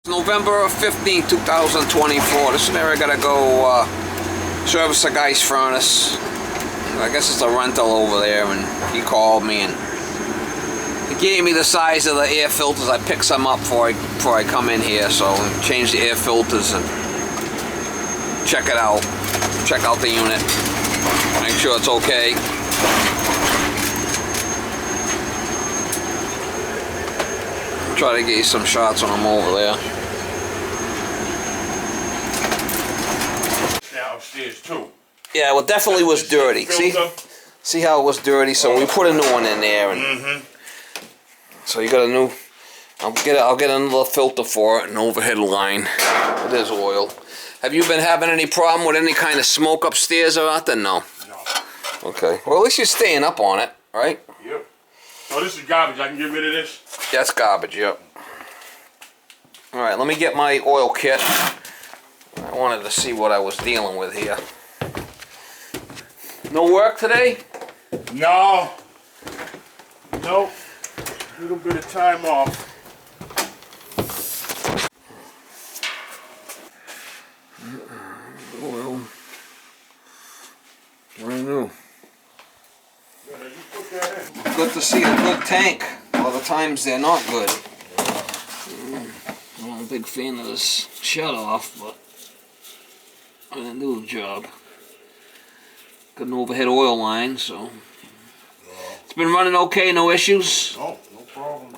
November 15, 2024. This is where I gotta go service a guy's furnace. I guess it's a rental over there, and he called me and he gave me the size of the air filters. I picked some up before I come in here, so change the air filters and check it out. Check out the unit. Make sure it's okay. Try to get you some shots when I'm over there. Yeah, upstairs too. Yeah, well, definitely was dirty. See how it was dirty. So we put a new one in there, and so you got a new. I'll get another filter for it, an overhead line. It is oil. Have you been having any problem with any kind of smoke upstairs or nothing? No. No. Okay. Well, at least you're staying up on it, right? Yep. So this is garbage. I can get rid of this. That's garbage. Yep. All right. Let me get my oil kit. I wanted to see what I was dealing with here. No work today? No. Nope. A little bit of time off. Oil. Brand new. Good to see a good tank. A lot of times they're not good. I'm not a big fan of this shut off, but I didn't do the job. Got an overhead oil line, so it's been running okay, no issues. No problem.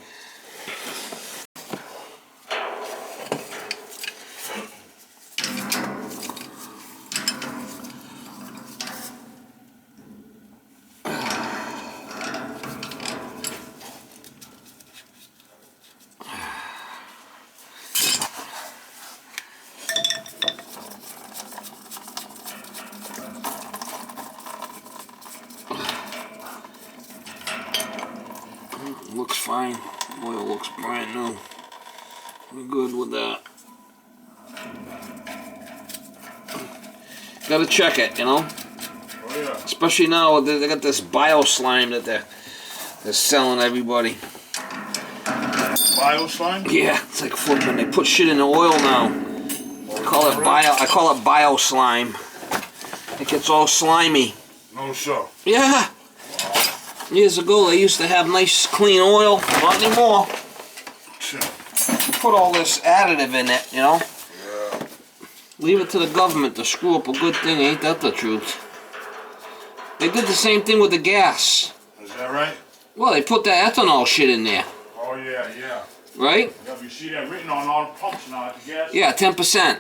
Looks fine. Oil looks brand new. We're good with that. Gotta check it, you know? Oh yeah. Especially now they got this bio slime that they're selling everybody. Bio slime? Yeah, it's like flipping. They put shit in the oil now. I call it bio slime. It gets all slimy. No sir. Yeah. Years ago, they used to have nice, clean oil. Not anymore. Put all this additive in it, you know? Yeah. Leave it to the government to screw up a good thing. Ain't that the truth? They did the same thing with the gas. Is that right? Well, they put that ethanol shit in there. Oh yeah, yeah. Right? Yeah, you see that written on all the pumps now at the gas? Yeah, 10%. Yeah.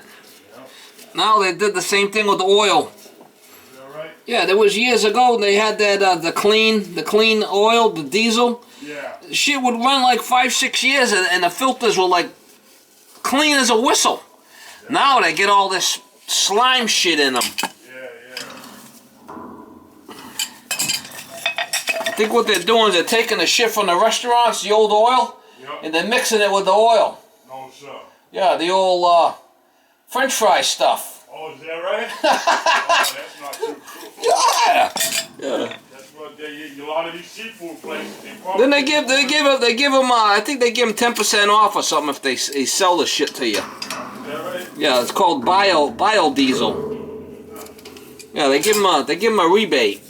Now they did the same thing with the oil. Right? Yeah, there was years ago they had that the clean oil, the diesel. Yeah. Shit would run like 5-6 years, and the filters were like clean as a whistle. Yeah. Now they get all this slime shit in them. Yeah. I think what they're doing is they're taking the shit from the restaurants, the old oil, and they're mixing it with the oil. No sir. Yeah, the old French fry stuff. Oh, is that right? Oh, that's not too cool. Yeah. That's what a lot of these seafood places. Then they give them I think they give them 10% off or something if they sell the shit to you. Is that right? Yeah, it's called biodiesel. Yeah, they give them a rebate,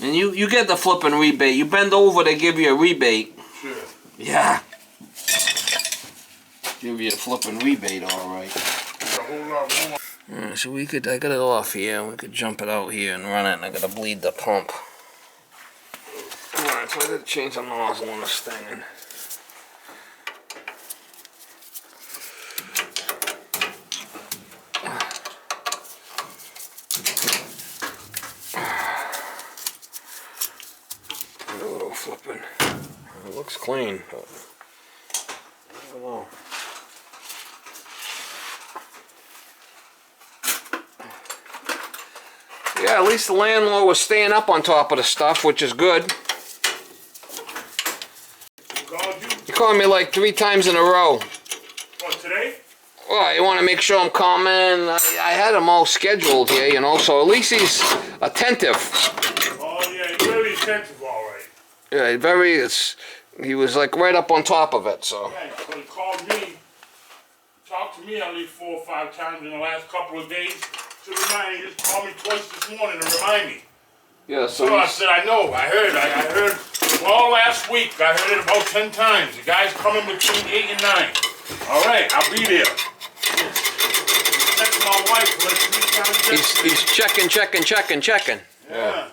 and you get the flipping rebate. You bend over, they give you a rebate. Sure. Yeah. Give you a flipping rebate, all right. Alright, so I got it off here. We could jump it out here and run it, and I gotta bleed the pump. Alright, so I gotta change the nozzle on this thing. A little flipping. It looks clean, but I don't know. Yeah, at least the landlord was staying up on top of the stuff, which is good. He called me like 3 times in a row. What, today? Well, you want to make sure I'm coming. I had him all scheduled here, you know, so at least he's attentive. Oh, yeah, he's very attentive, all right. Yeah, he was like right up on top of it, so. Yeah, so he called me talked to me at least 4 or 5 times in the last couple of days to remind me. He just called me twice this morning to remind me. Yeah, So I said, I know, I heard, well, last week, I heard it about 10 times. The guy's coming between 8 and 9. All right, I'll be there. Checking my wife, he's checking. Yeah.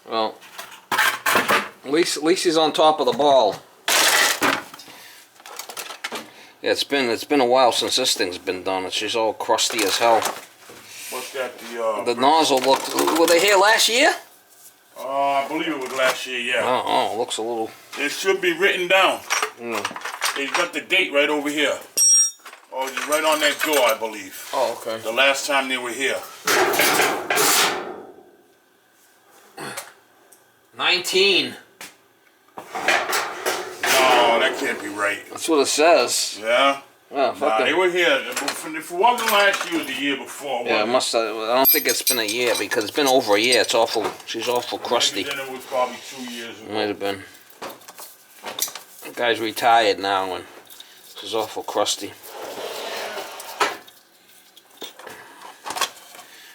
Well, at least he's on top of the ball. Yeah, it's been a while since this thing's been done. It's just all crusty as hell. What's that? The nozzle looked. Were they here last year? I believe it was last year. Yeah. Oh, looks a little. It should be written down. They've got the date right over here. Oh, just right on that door, I believe. Oh, okay. The last time they were here. 19. No, that can't be right. That's what it says. Yeah? Yeah, fuck Nah, they were here. If it wasn't last year, it was the year before. Yeah, it must. I don't think it's been a year because it's been over a year. It's awful. She's awful crusty. Maybe then it was probably 2 years ago. Might have been. The guy's retired now, and she's awful crusty.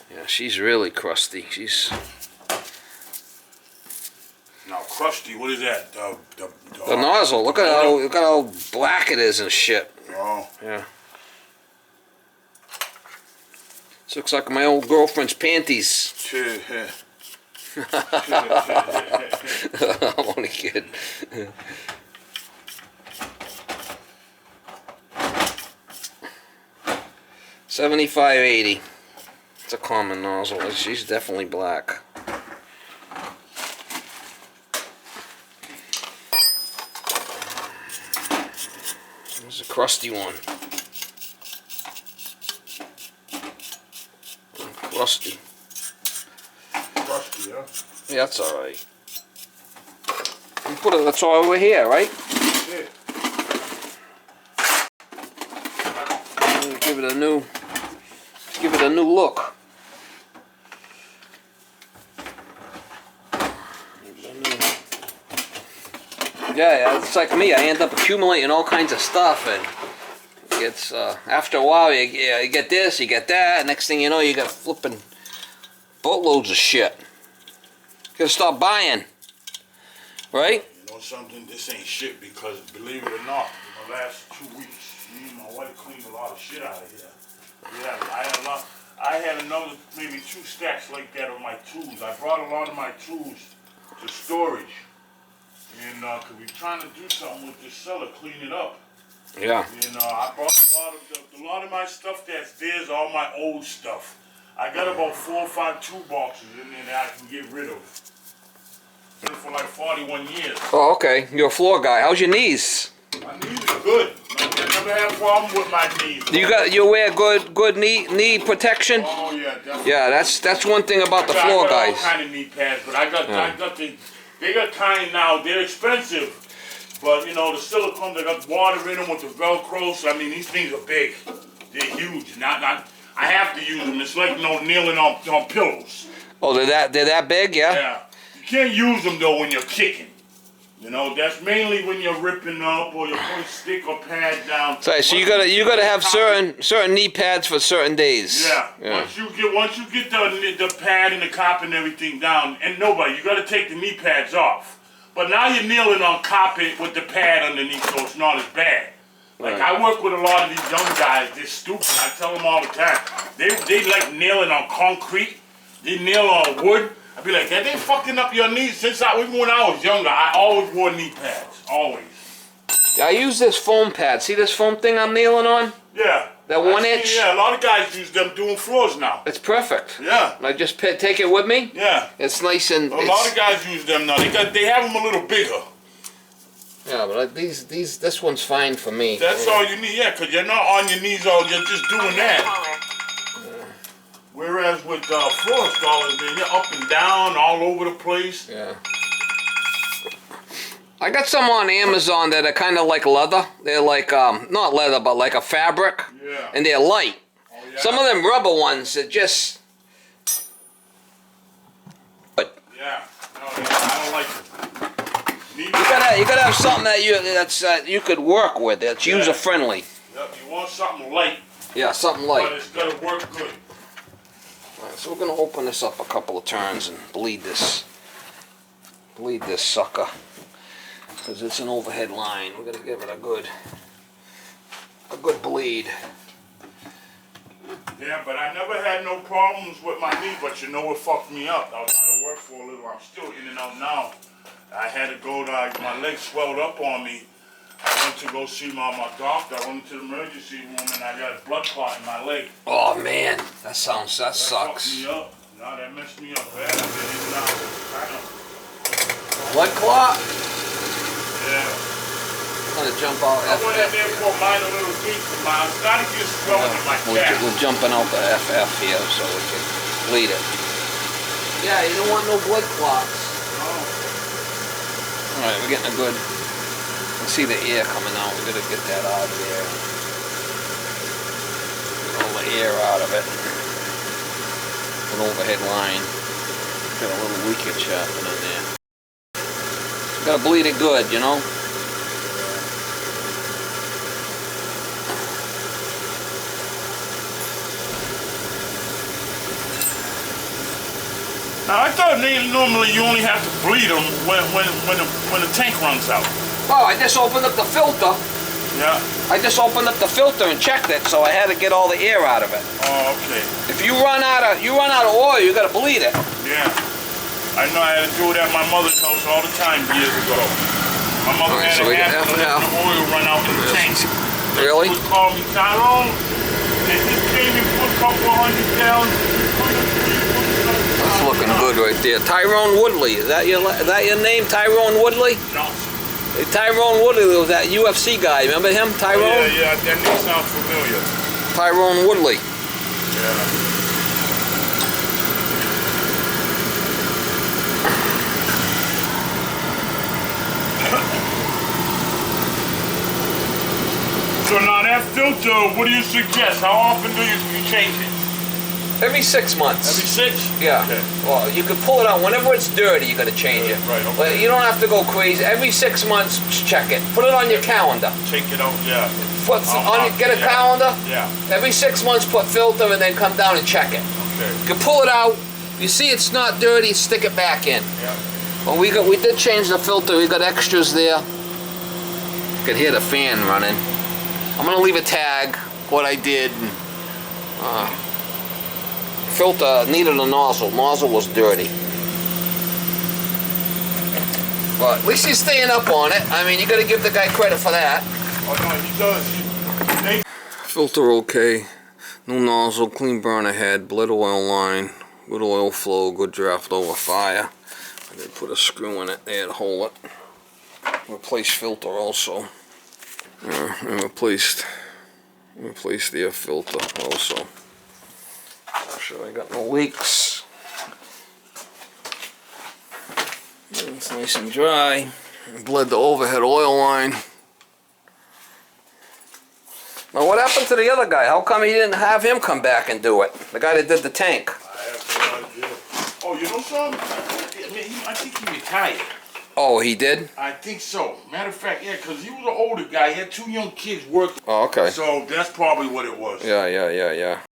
Yeah, she's really crusty. She's. Now, crusty, what is that? The nozzle. Look at how black it is and shit. Oh. Yeah. This looks like my old girlfriend's panties. I'm only kidding. $75.80. It's a common nozzle. She's definitely black. There's a crusty one. Crusty. Crusty, huh? Yeah, that's alright. You put it, that's all over here, right? Yeah. Give it a new look. Yeah, it's like me. I end up accumulating all kinds of stuff, and it's after a while you get this, you get that. Next thing you know, you got flipping boatloads of shit. You gotta stop buying, right? You know something? This ain't shit because, believe it or not, in the last 2 weeks, me and my wife cleaned a lot of shit out of here. Yeah, I had another maybe 2 stacks like that of my tools. I brought a lot of my tools to storage. And cause we're trying to do something with this cellar, clean it up. Yeah. And I brought a lot of my stuff that's there's all my old stuff. I got about 4 or 5 toolboxes in there that I can get rid of. Been for like 41 years. Oh, okay. You're a floor guy. How's your knees? My knees are good. I never had a problem with my knees. You wear good knee protection? Oh yeah, definitely. Yeah, that's one thing about the floor I guys. got all kind of knee pads, but they got kind now. They're expensive. But, you know, the silicone, they got water in them with the Velcro. So, I mean, these things are big. They're huge. I have to use them. It's like, you know, kneeling on pillows. Oh, they're that big, yeah? Yeah. You can't use them, though, when you're kicking. You know, that's mainly when you're ripping up or you're putting stick or pad down. So you gotta have certain knee pads for certain days. Yeah. Once you get the pad and the carpet and everything down, and you gotta take the knee pads off. But now you're kneeling on carpet with the pad underneath, so it's not as bad. Like, I work with a lot of these young guys, they're stupid. I tell them all the time. They like nailing on concrete. They nail on wood. I be like, they fucking up your knees. Even when I was younger, I always wore knee pads. Always. I use this foam pad. See this foam thing I'm nailing on? Yeah. That 1 inch? Yeah, a lot of guys use them doing floors now. It's perfect. Yeah. I just take it with me. Yeah. It's nice and... A lot of guys use them now. They have them a little bigger. Yeah, but this one's fine for me. That's all you need, because you're not on your knees you're just doing that. Whereas with floor installers, man, you're up and down, all over the place. Yeah. I got some on Amazon that are kind of like leather. They're like, not leather, but like a fabric. Yeah. And they're light. Oh, yeah? Some of them rubber ones that just... But yeah. No, I don't like it. you gotta have something that you could work with. That's user friendly. Yep. You want want something light. Yeah, something But light. it's gotta work good. Alright, so we're gonna open this up a couple of turns and bleed this sucker. Because it's an overhead line. We're gonna give it a good bleed. Yeah, but I never had no problems with my knee, but you know what fucked me up? I was out of work for a little. I'm still in and out now. I had to go to, my leg swelled up on me. I went to go see my doctor. I went into the emergency room and I got a blood clot in my leg. Oh man, that sucks. That fucked me up. No, that messed me up bad. I've been in and out. Blood clot? Yeah. I'm gonna jump out. I went in there for a minor little deep. I started to get swelling in my calf. We're jumping out the FF here so we can bleed it. Yeah, you don't want no blood clots. No. Alright, we're getting a good... You can see the air coming out. We gotta get that out of there. Get all the air out of it. An overhead line. Got a little leakage happening there. Gotta bleed it good, you know? Now I thought normally you only have to bleed them when the tank runs out. Oh, I just opened up the filter. Yeah. I just opened up the filter and checked it, so I had to get all the air out of it. Oh, okay. If you run out of oil, you gotta bleed it. Yeah. I know I had to do it at my mother's house all the time years ago. My mother Alright, had so we got to half and let half. the oil run out in the tank. Really? They would call me Tyrone. They just came and put a couple of 100 gallons. That's looking good right there. Tyrone Woodley, is that your name, Tyrone Woodley? No. Tyrone Woodley was that UFC guy. Remember him, Tyrone? Oh, yeah, that name sounds familiar. Tyrone Woodley. Yeah. So now that filter, what do you suggest? How often do you change it? Every 6 months. Every 6? Yeah. Okay. Well, you can pull it out whenever it's dirty. You got to change it. Right. Okay. But you don't have to go crazy. Every 6 months, check it. Put it on your calendar. Take it out. Yeah. Get a calendar. Yeah. Every 6 months, put filter, and then come down and check it. Okay. You can pull it out. You see it's not dirty, stick it back in. Yeah. Well, we did change the filter. We got extras there. You can hear the fan running. I'm gonna leave a tag what I did. Filter needed a nozzle. Nozzle was dirty. But at least he's staying up on it. I mean, you got to give the guy credit for that. Oh no, he does. Filter okay. No nozzle. Clean burner head. Bled oil line. Good oil flow. Good draft over fire. I did put a screw in it there to hold it. Replace filter also. And replaced the air filter also. Make sure I got no leaks. It's nice and dry. Bled the overhead oil line. Now what happened to the other guy? How come he didn't have him come back and do it? The guy that did the tank. I have no idea. Oh, you know something? I think he retired. Oh, he did? I think so. Matter of fact, yeah, because he was an older guy. He had 2 young kids working. Oh, okay. So that's probably what it was. Yeah.